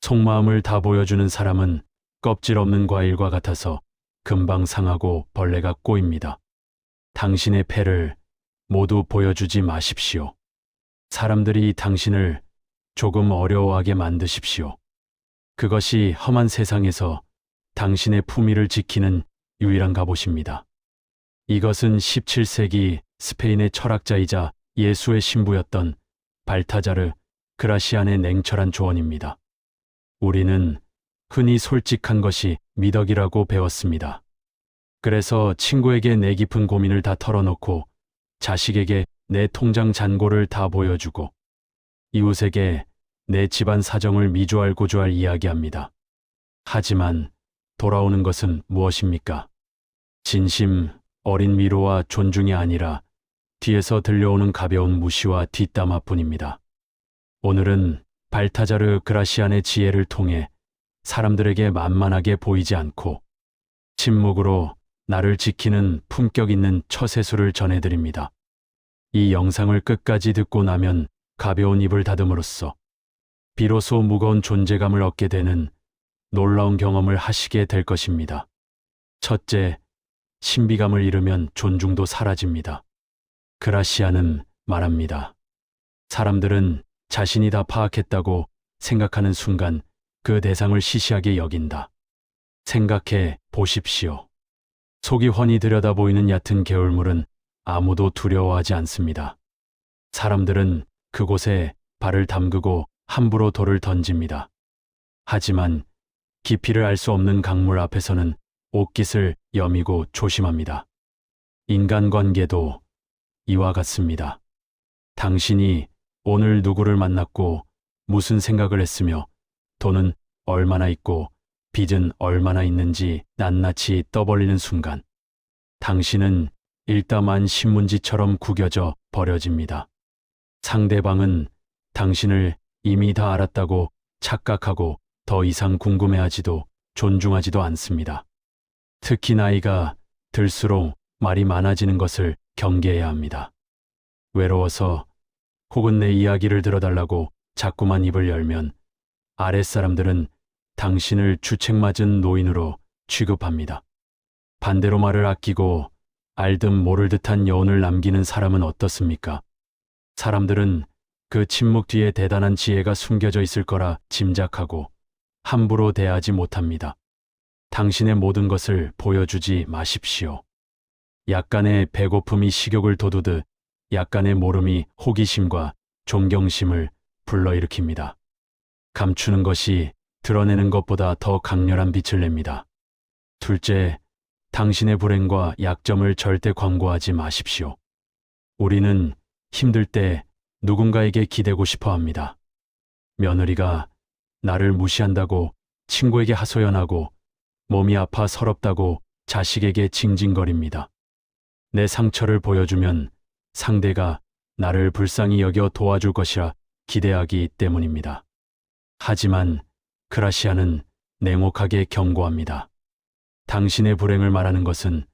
속마음을 다 보여주는 사람은 껍질 없는 과일과 같아서 금방 상하고 벌레가 꼬입니다. 당신의 패를 모두 보여주지 마십시오. 사람들이 당신을 조금 어려워하게 만드십시오. 그것이 험한 세상에서 당신의 품위를 지키는 유일한 갑옷입니다. 이것은 17세기 스페인의 철학자이자 예수의 신부였던 발타자르 그라시안의 냉철한 조언입니다. 우리는 흔히 솔직한 것이 미덕이라고 배웠습니다. 그래서 친구에게 내 깊은 고민을 다 털어놓고 자식에게 내 통장 잔고를 다 보여주고 이웃에게 내 집안 사정을 미주알고주알 이야기합니다. 하지만 돌아오는 것은 무엇입니까? 진심, 어린 위로와 존중이 아니라 뒤에서 들려오는 가벼운 무시와 뒷담화뿐입니다. 오늘은 발타자르 그라시안의 지혜를 통해 사람들에게 만만하게 보이지 않고 침묵으로 나를 지키는 품격 있는 처세술을 전해드립니다. 이 영상을 끝까지 듣고 나면 가벼운 입을 다듬으로써 비로소 무거운 존재감을 얻게 되는 놀라운 경험을 하시게 될 것입니다. 첫째, 신비감을 잃으면 존중도 사라집니다. 그라시아는 말합니다. 사람들은 자신이 다 파악했다고 생각하는 순간 그 대상을 시시하게 여긴다. 생각해 보십시오. 속이 훤히 들여다 보이는 얕은 개울물은 아무도 두려워하지 않습니다. 사람들은 그곳에 발을 담그고 함부로 돌을 던집니다. 하지만 깊이를 알 수 없는 강물 앞에서는 옷깃을 여미고 조심합니다. 인간관계도 이와 같습니다. 당신이 오늘 누구를 만났고 무슨 생각을 했으며 돈은 얼마나 있고 빚은 얼마나 있는지 낱낱이 떠벌리는 순간 당신은 일담한 신문지처럼 구겨져 버려집니다. 상대방은 당신을 이미 다 알았다고 착각하고 더 이상 궁금해하지도 존중하지도 않습니다. 특히 나이가 들수록 말이 많아지는 것을 경계해야 합니다. 외로워서 혹은 내 이야기를 들어달라고 자꾸만 입을 열면 아랫사람들은 당신을 주책맞은 노인으로 취급합니다. 반대로 말을 아끼고 알듯 모를 듯한 여운을 남기는 사람은 어떻습니까? 사람들은 그 침묵 뒤에 대단한 지혜가 숨겨져 있을 거라 짐작하고 함부로 대하지 못합니다. 당신의 모든 것을 보여주지 마십시오. 약간의 배고픔이 식욕을 돋우듯 약간의 모름이 호기심과 존경심을 불러일으킵니다. 감추는 것이 드러내는 것보다 더 강렬한 빛을 냅니다. 둘째, 당신의 불행과 약점을 절대 광고하지 마십시오. 우리는 힘들 때 누군가에게 기대고 싶어 합니다. 며느리가 나를 무시한다고 친구에게 하소연하고 몸이 아파 서럽다고 자식에게 징징거립니다. 내 상처를 보여주면 상대가 나를 불쌍히 여겨 도와줄 것이라 기대하기 때문입니다. 하지만 그라시아는 냉혹하게 경고합니다. 당신의 불행을 말하는 것은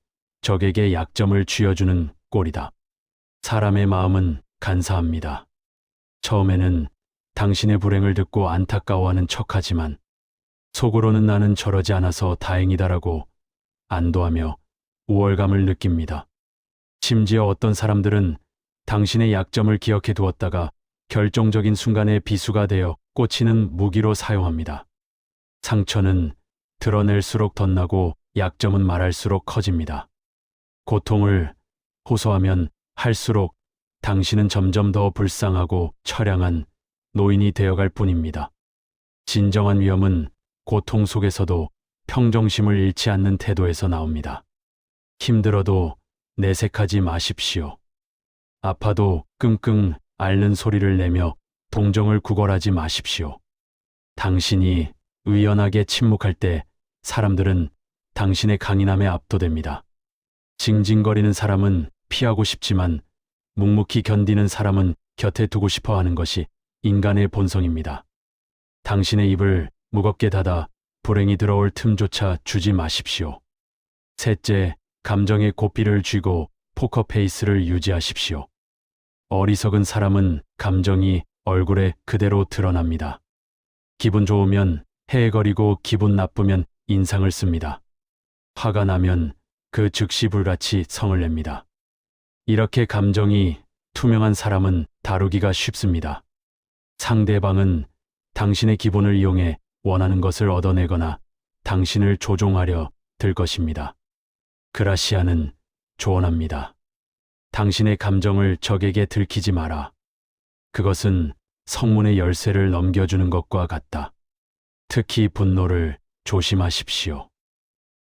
적에게 약점을 쥐어주는 꼴이다. 사람의 마음은 간사합니다. 처음에는 당신의 불행을 듣고 안타까워하는 척하지만 속으로는 나는 저러지 않아서 다행이다라고 안도하며 우월감을 느낍니다. 심지어 어떤 사람들은 당신의 약점을 기억해 두었다가 결정적인 순간에 비수가 되어 꽂히는 무기로 사용합니다. 상처는 드러낼수록 덧나고 약점은 말할수록 커집니다. 고통을 호소하면 할수록 당신은 점점 더 불쌍하고 처량한 노인이 되어갈 뿐입니다. 진정한 위험은 고통 속에서도 평정심을 잃지 않는 태도에서 나옵니다. 힘들어도 내색하지 마십시오. 아파도 끙끙 앓는 소리를 내며 동정을 구걸하지 마십시오. 당신이 의연하게 침묵할 때 사람들은 당신의 강인함에 압도됩니다. 징징거리는 사람은 피하고 싶지만 묵묵히 견디는 사람은 곁에 두고 싶어 하는 것이 인간의 본성입니다. 당신의 입을 무겁게 닫아 불행이 들어올 틈조차 주지 마십시오. 셋째, 감정의 고삐를 쥐고 포커페이스를 유지하십시오. 어리석은 사람은 감정이 얼굴에 그대로 드러납니다. 기분 좋으면 헤헤거리고 기분 나쁘면 인상을 씁니다. 화가 나면 그 즉시 불같이 성을 냅니다. 이렇게 감정이 투명한 사람은 다루기가 쉽습니다. 상대방은 당신의 기분을 이용해 원하는 것을 얻어내거나 당신을 조종하려 들 것입니다. 그라시아는 조언합니다. 당신의 감정을 적에게 들키지 마라. 그것은 성문의 열쇠를 넘겨주는 것과 같다. 특히 분노를 조심하십시오.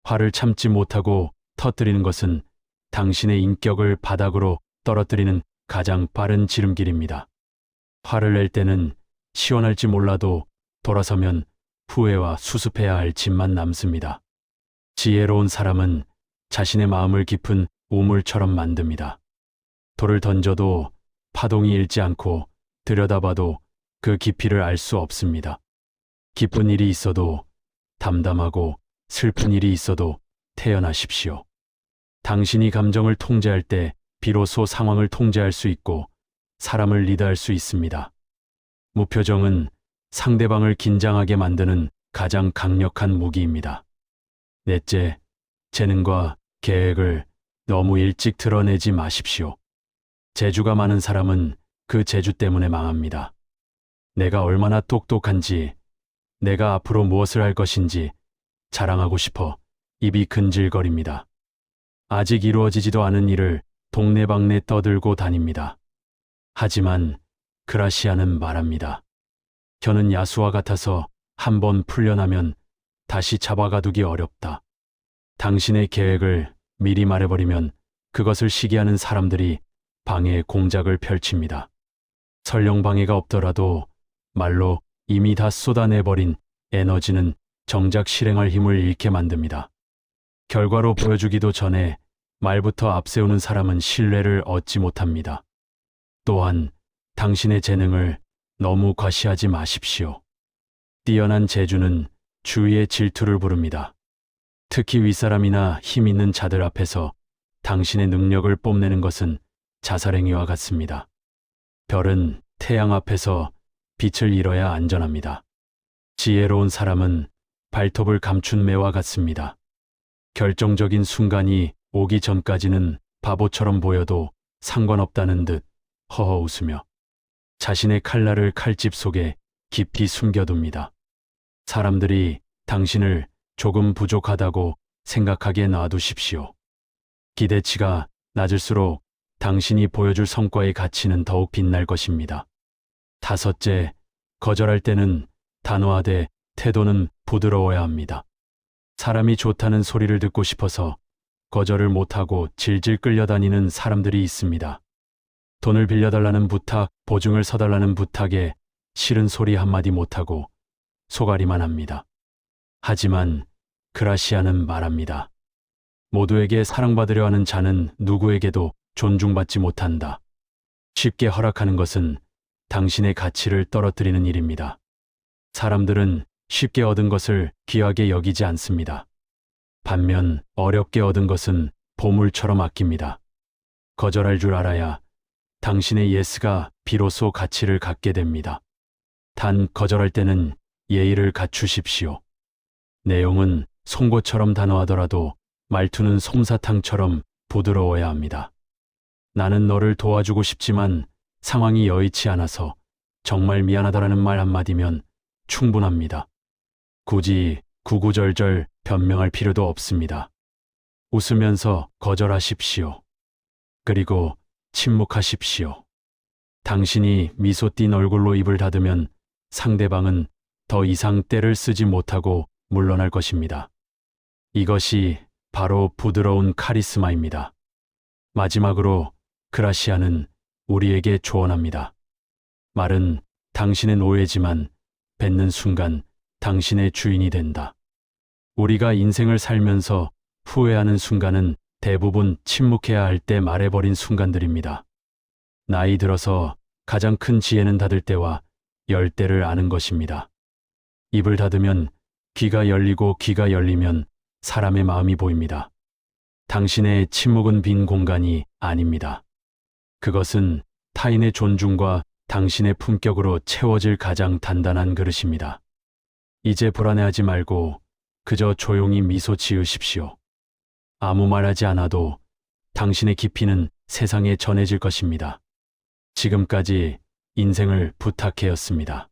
화를 참지 못하고 터뜨리는 것은 당신의 인격을 바닥으로 떨어뜨리는 가장 빠른 지름길입니다. 화를 낼 때는 시원할지 몰라도 돌아서면 후회와 수습해야 할 짐만 남습니다. 지혜로운 사람은 자신의 마음을 깊은 우물처럼 만듭니다. 돌을 던져도 파동이 일지 않고 들여다봐도 그 깊이를 알 수 없습니다. 기쁜 일이 있어도 담담하고 슬픈 일이 있어도 태어나십시오. 당신이 감정을 통제할 때 비로소 상황을 통제할 수 있고 사람을 리드할 수 있습니다. 무표정은 상대방을 긴장하게 만드는 가장 강력한 무기입니다. 넷째, 재능과 계획을 너무 일찍 드러내지 마십시오. 재주가 많은 사람은 그 재주 때문에 망합니다. 내가 얼마나 똑똑한지, 내가 앞으로 무엇을 할 것인지 자랑하고 싶어 입이 근질거립니다. 아직 이루어지지도 않은 일을 동네방네 떠들고 다닙니다. 하지만 그라시아는 말합니다. 혀는 야수와 같아서 한번 풀려나면 다시 잡아가두기 어렵다. 당신의 계획을 미리 말해버리면 그것을 시기하는 사람들이 방해의 공작을 펼칩니다. 설령 방해가 없더라도 말로 이미 다 쏟아내버린 에너지는 정작 실행할 힘을 잃게 만듭니다. 결과로 보여주기도 전에 말부터 앞세우는 사람은 신뢰를 얻지 못합니다. 또한 당신의 재능을 너무 과시하지 마십시오. 뛰어난 재주는 주위의 질투를 부릅니다. 특히 윗사람이나 힘 있는 자들 앞에서 당신의 능력을 뽐내는 것은 자살행위와 같습니다. 별은 태양 앞에서 빛을 잃어야 안전합니다. 지혜로운 사람은 발톱을 감춘 매와 같습니다. 결정적인 순간이 오기 전까지는 바보처럼 보여도 상관없다는 듯 허허 웃으며 자신의 칼날을 칼집 속에 깊이 숨겨둡니다. 사람들이 당신을 조금 부족하다고 생각하게 놔두십시오. 기대치가 낮을수록 당신이 보여줄 성과의 가치는 더욱 빛날 것입니다. 다섯째, 거절할 때는 단호하되 태도는 부드러워야 합니다. 사람이 좋다는 소리를 듣고 싶어서 거절을 못하고 질질 끌려다니는 사람들이 있습니다. 돈을 빌려달라는 부탁, 보증을 서달라는 부탁에 싫은 소리 한마디 못하고 속앓이만 합니다. 하지만 그라시아는 말합니다. 모두에게 사랑받으려 하는 자는 누구에게도 존중받지 못한다. 쉽게 허락하는 것은 당신의 가치를 떨어뜨리는 일입니다. 사람들은 쉽게 얻은 것을 귀하게 여기지 않습니다. 반면 어렵게 얻은 것은 보물처럼 아낍니다. 거절할 줄 알아야 당신의 예스가 비로소 가치를 갖게 됩니다. 단 거절할 때는 예의를 갖추십시오. 내용은 송곳처럼 단호하더라도 말투는 솜사탕처럼 부드러워야 합니다. 나는 너를 도와주고 싶지만 상황이 여의치 않아서 정말 미안하다라는 말 한마디면 충분합니다. 굳이 구구절절 변명할 필요도 없습니다. 웃으면서 거절하십시오. 그리고 침묵하십시오. 당신이 미소 띤 얼굴로 입을 닫으면 상대방은 더 이상 떼를 쓰지 못하고 물러날 것입니다. 이것이 바로 부드러운 카리스마입니다. 마지막으로 그라시아는 우리에게 조언합니다. 말은 당신의 노예지만 뱉는 순간 당신의 주인이 된다. 우리가 인생을 살면서 후회하는 순간은 대부분 침묵해야 할 때 말해버린 순간들입니다. 나이 들어서 가장 큰 지혜는 닫을 때와 열 때를 아는 것입니다. 입을 닫으면 귀가 열리고 귀가 열리면 사람의 마음이 보입니다. 당신의 침묵은 빈 공간이 아닙니다. 그것은 타인의 존중과 당신의 품격으로 채워질 가장 단단한 그릇입니다. 이제 불안해하지 말고 그저 조용히 미소 지으십시오. 아무 말하지 않아도 당신의 깊이는 세상에 전해질 것입니다. 지금까지 인생을 부탁해였습니다.